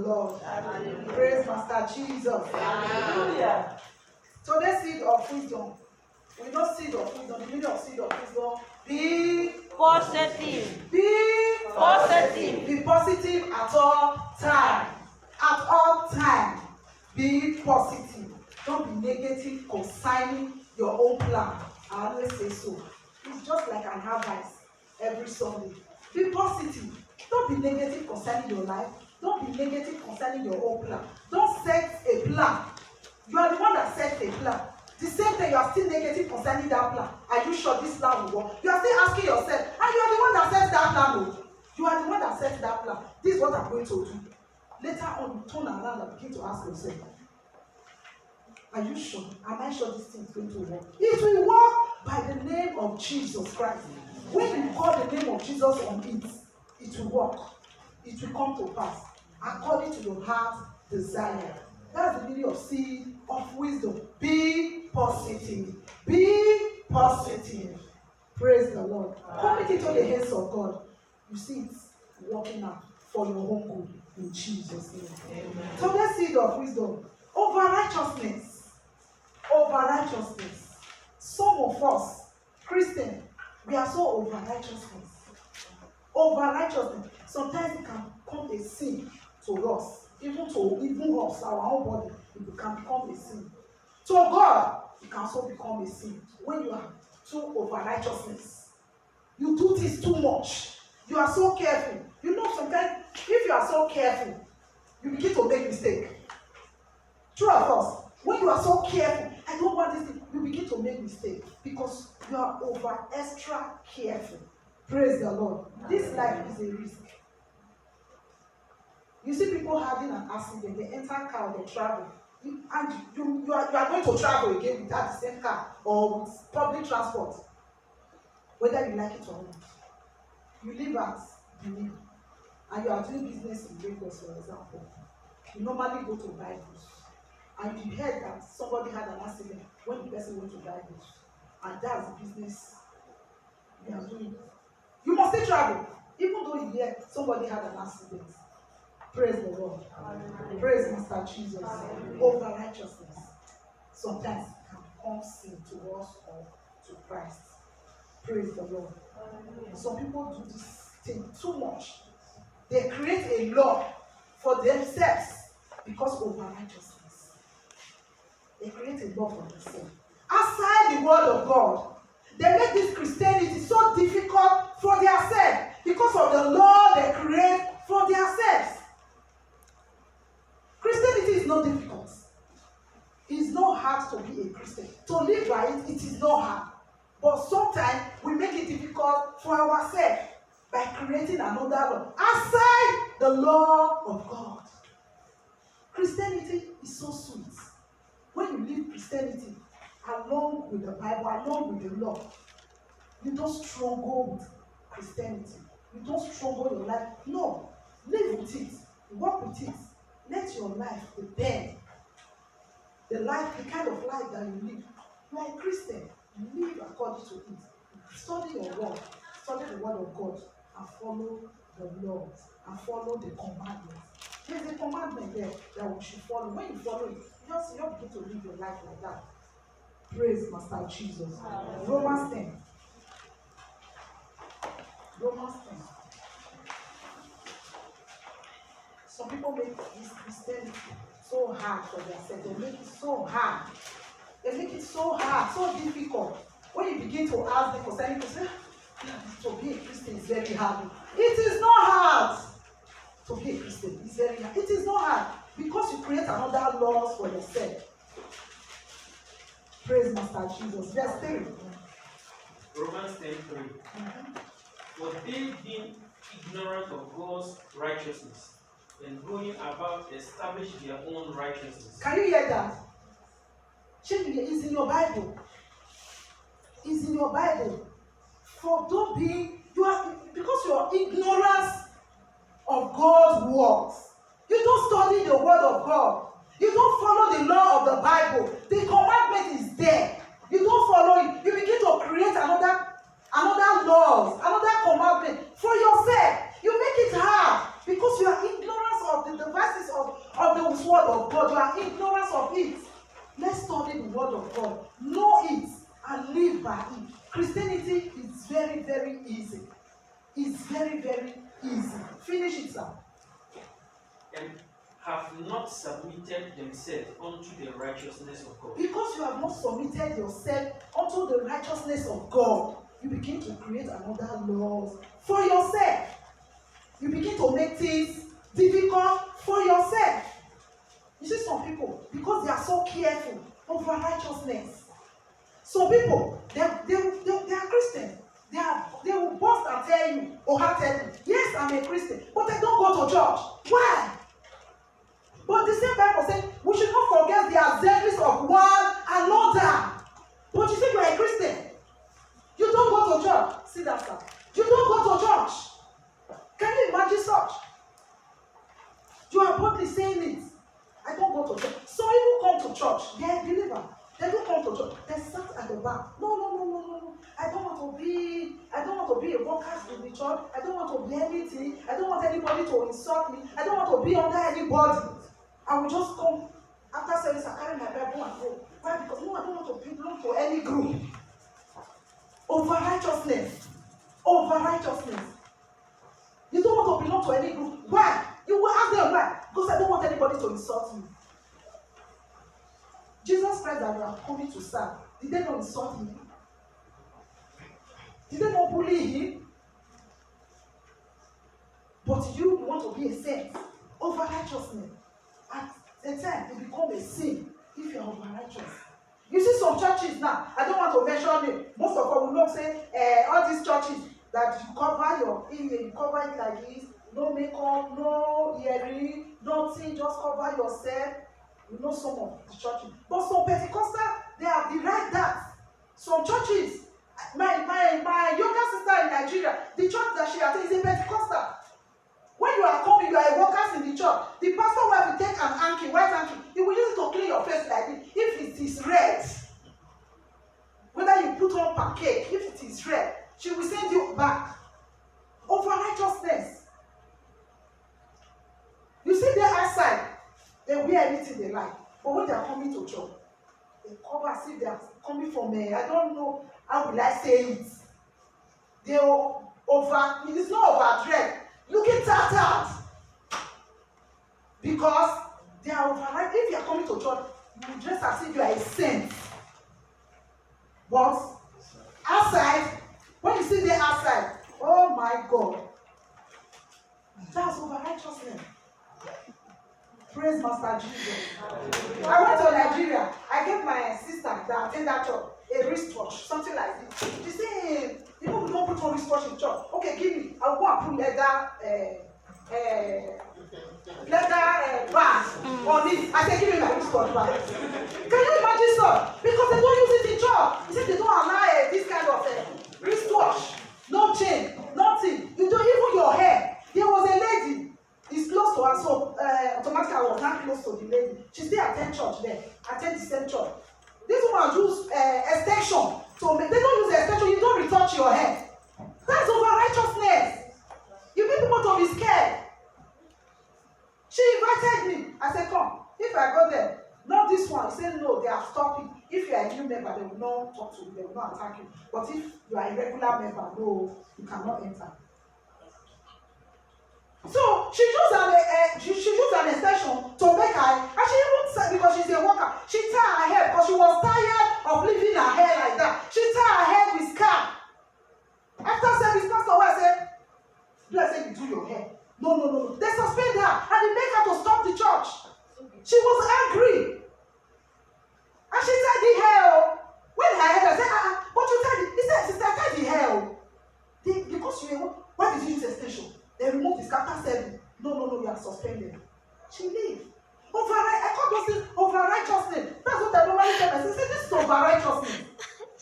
Lord. Hallelujah. Praise Master Jesus. Hallelujah. Today's seed of wisdom. We know seed of wisdom. The meaning of seed of wisdom. Be Positive. Be Positive. Be positive at all time. At all time. Be positive. Don't be negative concerning your own plan. I always say so. It's just like an advice every Sunday. Be positive. Don't be negative concerning your life. Don't be negative concerning your own plan. Don't set a plan. You are the one that sets a plan. The same thing, you are still negative concerning that plan. Are you sure this plan will work? You are still asking yourself, and you are the one that sets that plan. No? You are the one that sets that plan. This is what I'm going to do. Later on, you turn around and begin to ask yourself, are you sure? Am I sure this thing is going to work? It will work by the name of Jesus Christ. When you call the name of Jesus on it, it will work. It will come to pass according to your heart's desire. That's the meaning of seed of wisdom. Be positive. Be positive. Praise the Lord. Commit it to the hands of God. You see it's working out for your own good in Jesus' name. Amen. So let's seed of wisdom. Over righteousness. Over righteousness. Some of us, Christians, we are so over righteousness. Over righteousness. Sometimes it can become a sin to us. Even us, our own body, it can become a sin. To God, it can also become a sin. When you are too over righteousness, you do this too much. You are so careful. You know, sometimes if you are so careful, you begin to make mistake. True of us, when you are so careful, I don't want this thing, you begin to make mistake because you are over extra careful. Praise the Lord. This life is a risk. You see people having an accident, they enter a car, they travel. You are going to travel again without the same car or with public transport, whether you like it or not. You live at Benin and you are doing business in Lagos, for example. You normally go to buy goods and you heard that somebody had an accident when the person went to buy goods, and that's the business you are doing. You must still travel, even though you hear somebody had an accident. Praise the Lord. Amen. Praise Master Jesus. Amen. Over righteousness sometimes can become sin to us or to Christ. Praise the Lord. Amen. Some people do this thing too much. They create a law for themselves because over righteousness. They create a law for themselves. Outside the word of God, they make this Christianity so difficult for themselves because of the law they create for themselves. Christianity is not difficult. It's not hard to be a Christian. To live by it, it is not hard. But sometimes we make it difficult for ourselves by creating another law outside the law of God. Christianity is so sweet. When you live Christianity along with the Bible, along with the law, you don't struggle with Christianity. You don't struggle your life. No, live with it. Work with it. Let your life depend. The kind of life that you live. You are a Christian. You live according to it. Study your word. Study the word of God. And follow the laws. And follow the commandments. There's a commandment there that we should follow. When you follow it, you just begin to live your life like that. Praise Master Jesus. Romans 10. Romans 10. Some people make this Christianity so hard for themselves. They make it so hard. They make it so hard, so difficult. When you begin to ask them concerning Christianity, to be a Christian is very hard. It is not hard to be a Christian. It's very hard. It is not hard because you create another laws for yourself. Praise Master Jesus. Verse 3. Romans 10:3. But they being ignorant of God's righteousness and going about establish their own righteousness. Can you hear that? It's in your Bible. It's in your Bible. For don't be because you are ignorance of God's words. You don't study the word of God. You don't follow the law of the Bible. The commandment is there. You don't follow it. You begin to create another laws, another commandment for yourself. You make it hard because you are ignorant of the devices of the word of God. You are ignorant of it. Let's study the word of God. Know it and live by it. Christianity is very, very easy. It's very, very easy. Finish it, sir. And have not submitted themselves unto the righteousness of God. Because you have not submitted yourself unto the righteousness of God, you begin to create another law for yourself. You begin to make things difficult for yourself. You see some people, because they are so careful over righteousness. Some people, they are Christians. They will boast and tell you, or have tell you, yes, I'm a Christian, but I don't go to church. Why? But the same Bible says we should not forget the assemblies of one another. But you say you are a Christian. You don't go to church. See that, sir? You don't go to church. Can you imagine such? You are boldly saying it. I don't go to church. Some people come to church. They are believers. They don't come to church. They sat at the back. No. I don't want to be a worker in the church. I don't want to be anything. I don't want anybody to insult me. I don't want to be under anybody. I will just come after service and carry my Bible and go. Why? Because no, I don't want to belong to any group. Over righteousness. You don't want to belong to any group. Why? You will ask them why. Because I don't want anybody to insult me. Jesus Christ that we are coming to serve, did they not insult him? Did they not bully him? But you want to be a saint over righteousness. At the time, it becomes a sin if you are over righteous. You see some churches now, I don't want to mention it. Most of us will not say all these churches that you cover your ear, you cover it like this, no makeup, no earring, nothing, just cover yourself. You know some of the churches. But some Pentecostal, they have derived that. Some churches, my younger sister in Nigeria, the church that she attends is a Pentecostal. When you are coming, you are workers in the church. The pastor will take an hanky, white hanky. He will use it to clean your face like this. If it is red, whether you put on pancake, if it is red, she will send you back. Over righteousness. You see them outside, they wear anything they like. But when they are coming to church, they cover as if they are coming from I don't know how will I say it. They over, it is not over dress. Looking tattered. Because they are over. If you are coming to church, you dress as if you are a saint. But outside, when you see them outside, oh my God, that's over righteousness. Praise Master Jesus. I went to Nigeria. I gave my sister that attended that church a wristwatch, something like this. She said, you know, we don't put on wristwatch in church. Okay, give me. I will go and put leather band on it. I said, give me my wristwatch back. Can you imagine, sir? Because they don't use it in church. He said they don't allow this kind of wristwatch. No chain, nothing. You don't even your hair. There was a lady. It's close to her, so automatically I was not close to the lady. She still attend church there. Attend the same church. This woman use extension. So they don't use extension. You don't retouch your hair. That's over righteousness. You make people to be scared. She invited me. I said, come. If I go there, not this one. He said, no, they are stopping. If you are a new member, they will not talk to you. They will not attack you. But if you are a regular member, no, you cannot enter. So she used an extension to make her, and she even said, because she's a worker, she tied her hair because she was tired of leaving her hair like that. She tied her hair with scarf. After service, pastor I said, do I say you do your hair? No. They suspend her and they make her to stop the church. She was angry. And she tied the hair. When her hair, I said, but you tied it. He said, sister, I tied the hair. Because you were, why did you use extension? They removed the scatter seven. No, you are suspended. She leave. I call those things over righteousness. That's what I normally tell myself. This is over righteousness.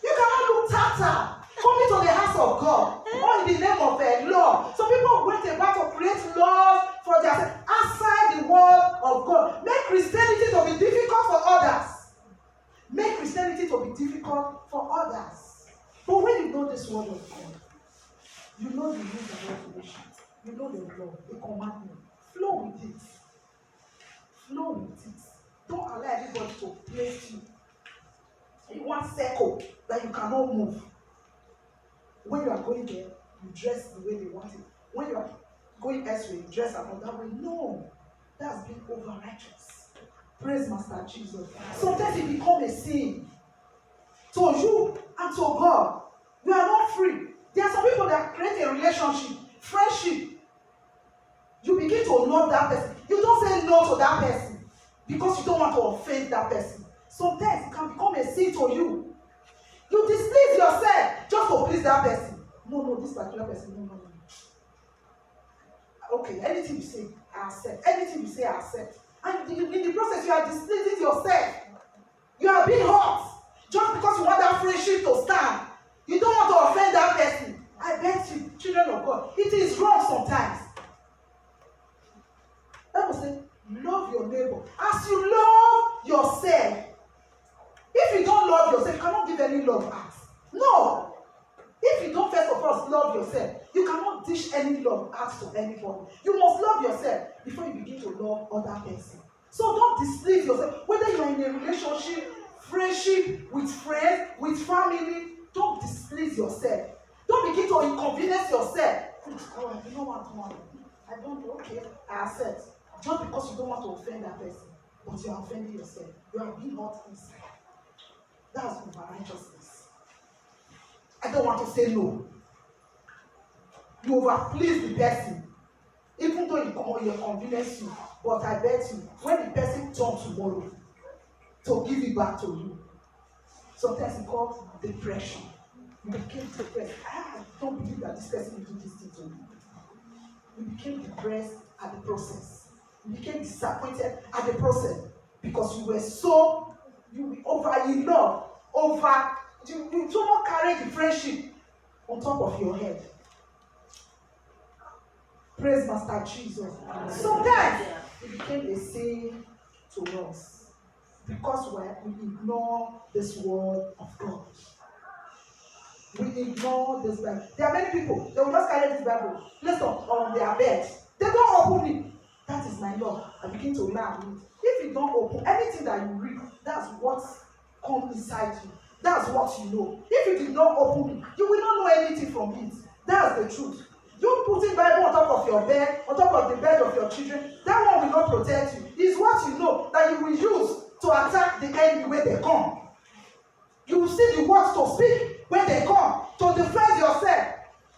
You cannot look tattered coming to the house of God or in the name of law. Some people went about to create laws for themselves outside the word of God. Make Christianity to be difficult for others. Make Christianity to be difficult for others. But when you know this word of God, you know the rules and regulations. You know the law, the commandment. Flow with it. anybody to place you in one circle that you cannot move. When you are going there, you dress the way they want it. When you are going elsewhere, you dress another way. No, that's being over righteous. Praise Master Jesus. Sometimes it becomes a sin to you and to God. You are not free. There are some people that create a relationship, friendship. You begin to love that person. You don't say no to that person because you don't want to offend that person. Sometimes it can become a sin to you. You displease yourself just to please that person. No, this particular person, no. Okay, anything you say, I accept. Anything you say, I accept. And in the process, you are displeasing yourself. You are being hurt just because you want that friendship to stand. You don't want to offend that person. I bet you, children of God, it is wrong sometimes. Bible says, love your neighbor as you love yourself. If you don't love yourself, you cannot give any love out. No. If you don't first of all love yourself, you cannot dish any love out to anybody. You must love yourself before you begin to love other person. So don't displease yourself. Whether you are in a relationship, friendship, with friends, with family, don't displease yourself. Don't begin to inconvenience yourself. Oh, you know what? I don't know. Okay, I accept. Just because you don't want to offend that person, but you are offending yourself. You are being hurt inside. That's over-righteousness. I don't want to say no. You overplease the person, even though you inconvenience you. But I bet you, when the person turns tomorrow to give it back to you, sometimes it calls depression. You became depressed. I don't believe that this person will do this thing to me. You became depressed at the process. You became disappointed at the process because you were so in love, you so much carry the friendship on top of your head. Praise Master Jesus. Sometimes it became a sin to us because we ignore this word of God. We ignore this Bible. There are many people, they will just carry this Bible, place on their bed. They don't open it. That is my love. I begin to learn it. If you don't open anything that you read, that's what comes inside you. That's what you know. If you did not open it, you will not know anything from it. That's the truth. You putting Bible on top of your bed, on top of the bed of your children, that one will not protect you. It's what you know that you will use to attack the enemy when they come. You will see the words to speak when they come to defend yourself.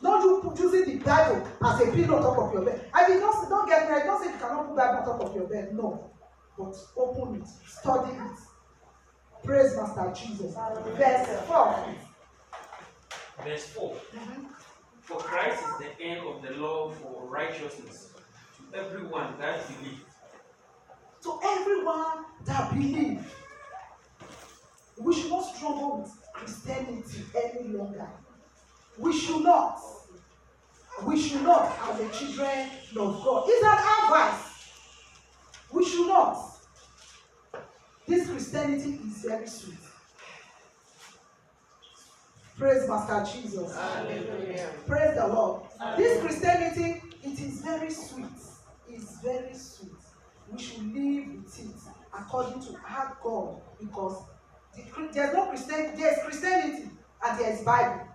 Not you using the Bible as a pillow on top of your bed. Don't get me. I don't say you cannot put Bible on top of your bed. No. But open it. Study it. Praise Master Jesus. Verse 4. Verse 4. For Christ is the end of the law for righteousness to everyone that believes. To everyone that believes. We should not struggle with Christianity any longer. We should not. We should not, as the children of God. It's an advice. We should not. This Christianity is very sweet. Praise Master Jesus. Hallelujah. Praise the Lord. Hallelujah. This Christianity, it is very sweet. It's very sweet. We should live with it according to our God, because there's no Christianity. There's Christianity and there's Bible.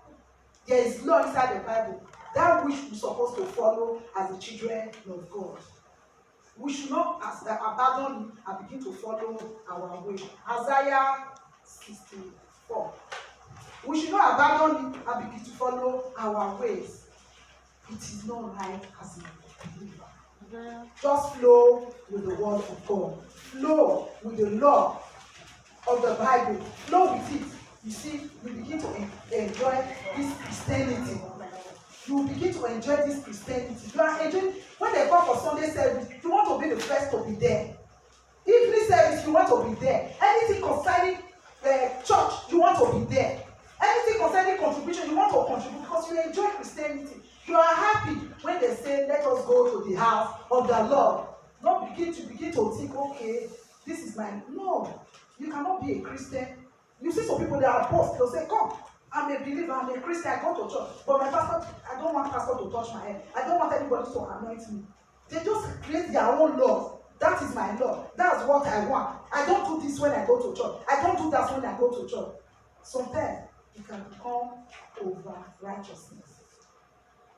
There is law inside the Bible. That which we're supposed to follow as the children of God. We should not abandon it and begin to follow our way. Isaiah 64. We should not abandon it and begin to follow our ways. It is not right as a believer. Just flow with the word of God. Flow with the law of the Bible. Flow with it. You see, you begin to enjoy this Christianity. You begin to enjoy this Christianity. You are enjoying, when they come for Sunday service, you want to be the first to be there. Evening service, you want to be there. Anything concerning church, you want to be there. Anything concerning contribution, you want to contribute because you enjoy Christianity. You are happy when they say, let us go to the house of the Lord. Not begin to think, okay, this is my... No, you cannot be a Christian. You see some people, they are opposed. They'll say, come, I'm a believer, I'm a Christian, I go to church. But my pastor, I don't want pastor to touch my head. I don't want anybody to anoint me. They just create their own laws. That is my law. That's that's what I want. I don't do this when I go to church. I don't do that when I go to church. Sometimes it can become over righteousness.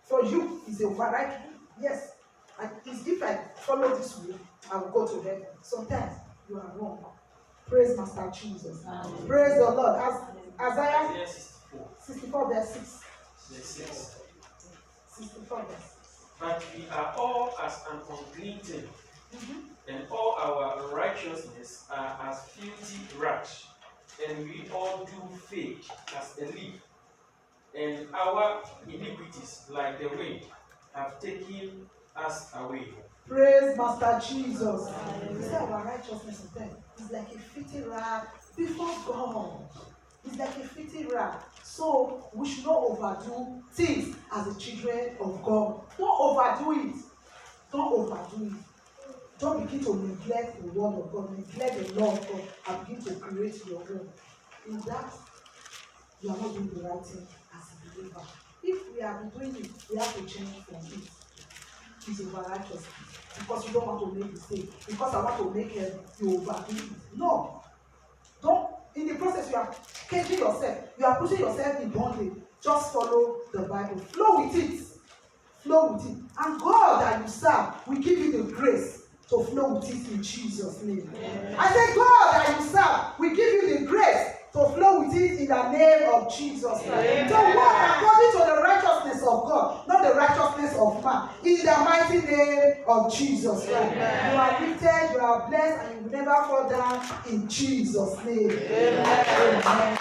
For you, it's over righteousness. Yes. And it's if I follow this way, I will go to heaven. Sometimes you are wrong. Praise Master Jesus. Amen. Praise the Lord. As Isaiah Isaiah 64, 64 verse 6. verse 6. 64 verse 6. But we are all as an unclean thing, and all our righteousness are as filthy rags, and we all do fade as a leaf, and our iniquities, like the wind, have taken us away. Praise Master Jesus. He said our righteousness in them is like a filthy rag before God. It's like a filthy rag. So we should not overdo things as the children of God. Don't overdo it. Don't overdo it. Don't begin to neglect the word of God, neglect the law of God, and begin to create your own. In that, you are not doing the right thing as a believer. If we are doing it, we have to change from it. It's over righteousness. Because you don't want to make mistake. Because I want to make it, you overdo it. No. Don't. In the process, you are caging yourself. You are pushing yourself in bondage. Just follow the Bible. Flow with it. Flow with it. And God that you serve will give you the grace to flow with it in Jesus' name. Amen. I said, God that you serve will give you the grace to flow with it in the name of Jesus Christ. To walk according to the righteousness of God, not the righteousness of man. In the mighty name of Jesus Christ. Amen. You are lifted, you are blessed, and you will never fall down in Jesus' name. Amen. Amen.